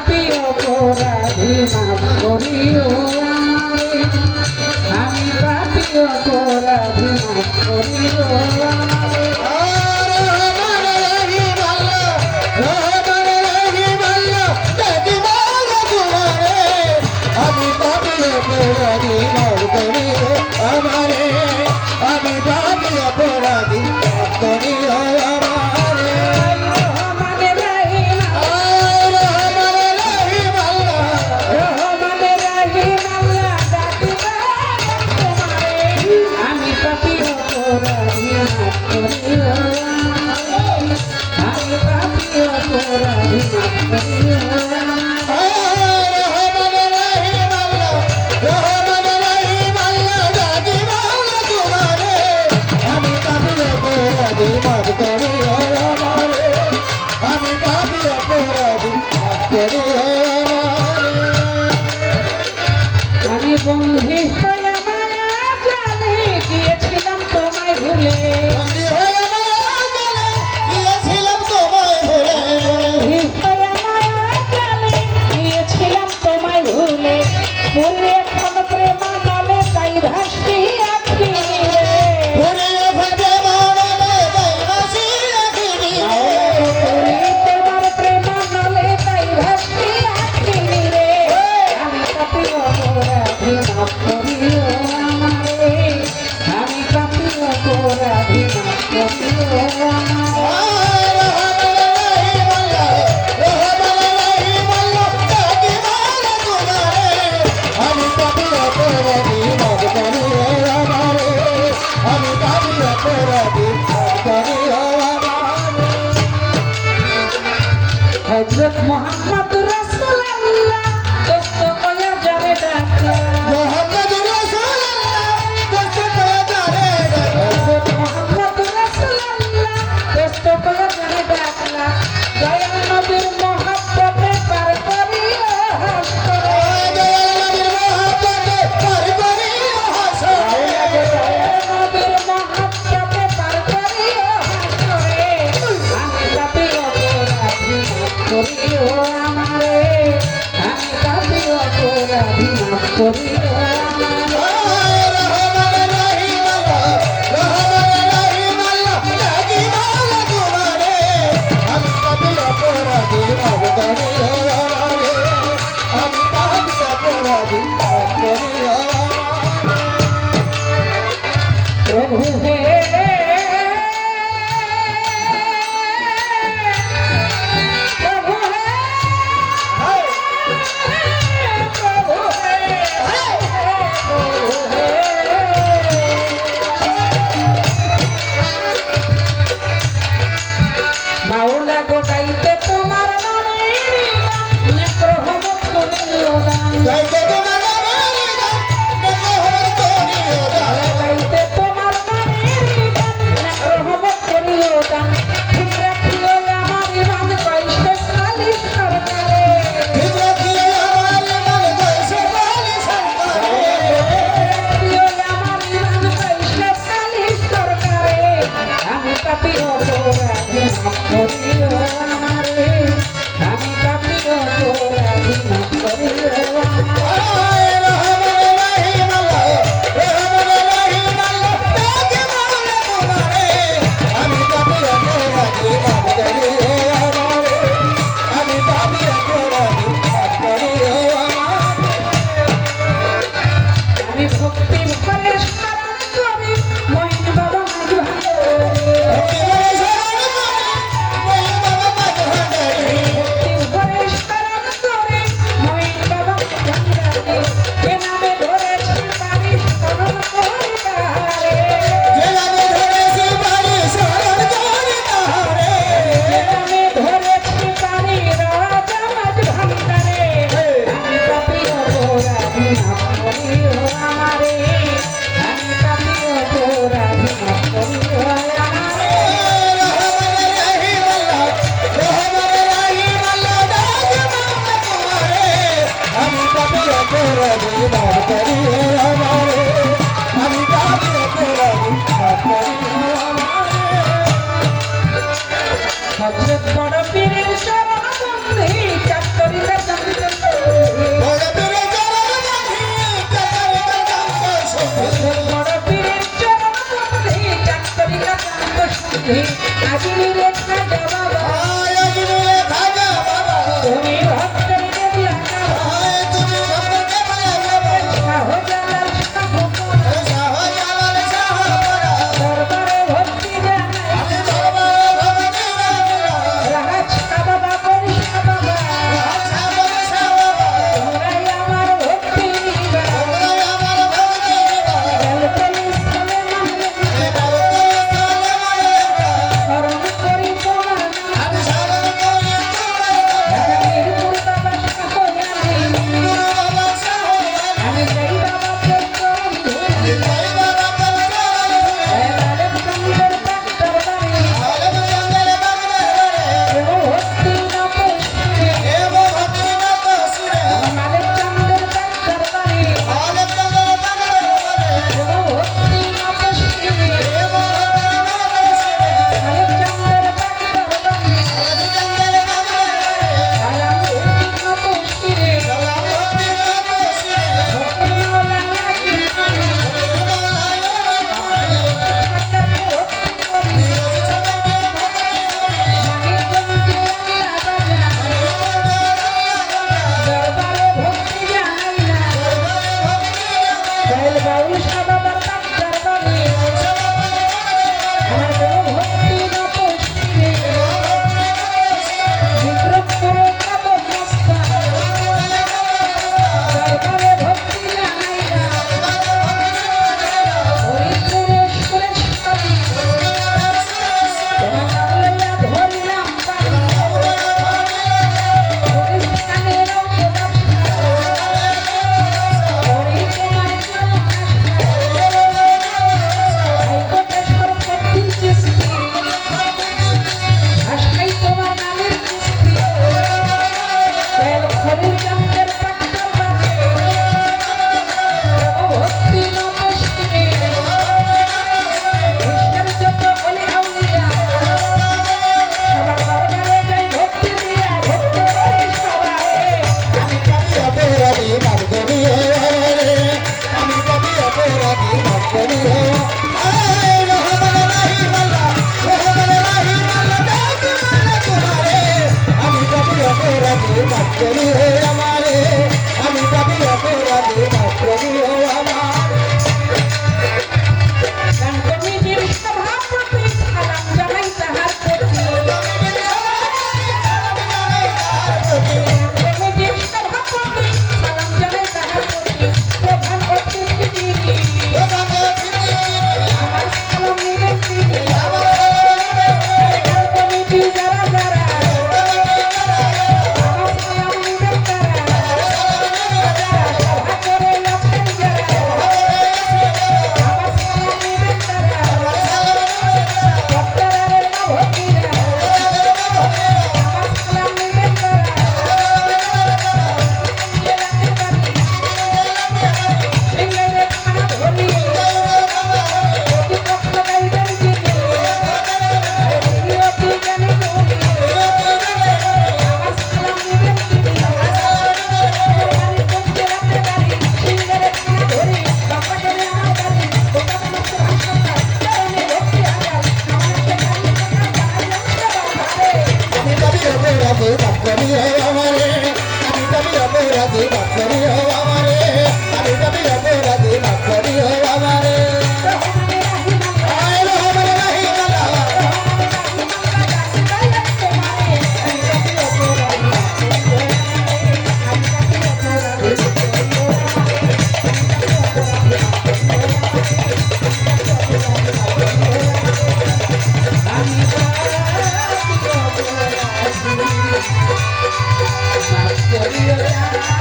পাপী অপরাধী মাফ করিও আমারে আমি পাপী অপরাধী মাফ করিও আমারে আমি পাপী অপরাধী মাফ করিও আমারে রহমানে রহিম রহমানে রহিম আল্লাহ ডাকিবা তোমারে আমি পাপী অপরাধী মাফ করিও আমারে আমি পাপী অপরাধী মাফ করিও আমি বন্ধু হয়ে মায়া জালে গিয়েছিলাম তোমায় ভুলে বন্ধু হয়ে মায়া জালে গিয়েছিলাম তোমায় ভুলে ভুলে এখন প্রেম নামে তাই ভাসি আখি তোমার প্রেম নামে তাই ভাসি আখি রে আমি পাপী অপরাধী মাফ করিও আমারে আমি পাপী অপরাধী মাফ করিও আমারে হযরত মুহাম্মদ রাসূলুল্লাহ দোস্ত কয়া যারে ডাকা হযরত মুহাম্মদ রাসূলুল্লাহ দোস্ত কয়া যারে ডাকলা দয়াল নবীর মহব্বতে পার করিও হাসরে দয়াল নবীর মহব্বতে পার করিও হাসরে আমি পাপী অপরাধী মাফ করিও আমারে আমি পাপী অপরাধী মাফ করিও আমারে প্রভু হে প্রভু হে প্রভু হে প্রভু হে মাওলা গোটাইতে তোমার নামে রহমত করিও দান গাইতে তোমার নামে রহমত করিও দান ঠিক রাখিও আমার ইমান পয়সা খালি সরকারে রাখিও আমার ইমান পয়সা খালি সরকারে আমি পাপী অপরাধী মাফ করিও আমারে আমি পাপী অপরাধী মাফ করিও আমি ভক্তি ভরে স্মরণ করি মহিন বাবা মাঝ ভক্তি ভরে স্মরণ করি মহিন বাবা ভান্ডারে যে নামে ধরেছি পারি স্মরণ করি তাহারে যে নামে ধরেছি পারি রাজা মাঝ ভান্ডারে আমি পাপী অপরাধী মাফ করিও আমারে আমি পাপী অপরাধী মাফ করিও আমারে হযরত বড় পীরের শরণ বন্ধি চাকরিতে আজিনি রেখা বাবা আয় অগ্নিরে খাজা বাবা তুমি ভক্তের দেবলা আয় তুমি ভক্তকে বলে বাবা শাহজালাল শাহপুর শাহজালাল শাহপরা দরবারে ভক্তি জানাই আমি দরবারে ভক্তি জানাই রাজ বাবা করিস বাবা আচ্ছা বলে শাহবাবা তোমরাই আমার ভক্তি নিবা তোমরা আমার ভক্তি নিবা গেলপলি স্থলে মানলে স্মরণ করি তোমার নাম আমি স্মরণ করি তোমার বীরপুর বাবা শাহজালাল বাবা শাহবাবা আমি যাই বাবা চরণ ধরে জয় বাবা কলকাতা লালের চন্দ্রের পাক দরবারে আলম জঙ্গল বাংলা কেউ ভক্তি না পুষ্টি দেব ভক্তি না সুরে লালের চন্দ্রের পাক দরবারে আলম জঙ্গল বাংলা কেউ ভক্তি না পুষ্টি দেব ভক্তি না সুরে লালের চন্দ্রের পাক দরবারে আলম জঙ্গল বাংলা আলাম ভক্তি না পুষ্টি সালাম ভক্তি না সুরে ভক্তি মাওলা নাকি দরবারে ভক্তি জানাইলা দয়াল বাউল সাবাবার পাক দরবারে আমার কোনো ভক্তি না পুষ্টি বিক্রম করে পাব মস্তা দরবারে ভক্তি জানাইলা হরিপুরে সুরেশ্বরী তোমার নাম লইয়া ধরিলাম পানি হরিস্থানের অবদাসনা হরি তোমার জন্য হাইকোটেশ্বর পত্তি চিস্তি আশাই তোমার নামের চিস্তি দয়াল হরির চন্দ্রের পাক্কার বাজে ভক্তি নমস্তি কৃষ্ণের যত অলি আউলিয়া সবার দরবারে যাই ভক্তি দিয়া ভক্তি করি সবাই আমি কবি অপরাধী মাফ করিও আমি কবি অপরাধী মাফ করিও আয় রহমান রাহিম আল্লাহ রহমান রাহিম আল্লাহ ডাকি মালা তোমারে আমি কবি অপরাধী মাফ করিও আমারে আমি কবি অপরাধী মাফ করিও আমার গান কমিটির সভাপতি সালাম জানাই তাহার প্রতি কমিটির সভাপতি সালাম জানাই তাহার প্রতি প্রধান অতিথি যিনি আমার সালাম নিবেন তিনি গান কমিটি যারা যারা আমার সালাম নিবেন তারা যারা সভা করে আছেন যারা আমার সালাম নিবেন তারা ভক্তরারে না ভক্তিরা আমার সালাম নিবেন তারা সিংহের খানা ধরি অতি কষ্ট গাইবেন যিনি অতি জ্ঞানী গুণী আমার সালাম নিবেন তিনি গাড়ি চলতে রাতে গাড়ি সিংহের খানা ধরি বাপাকে আমার গাড়ি দোকান মুক্ত হাসপাতাল চরণে ভক্তি আগাল আমার সে গাড়ি কথা গাইলাম বাবারে আমি কবি অপরাধী মাফ করিও আমারে আমি কবি অপরাধী মাফ করিও আমারে আমি কবি অপরাধী মাফ করিও আমারে রহমানে রাহিম আল্লাহ আয় রহমান রাহিম আল্লাহ আমি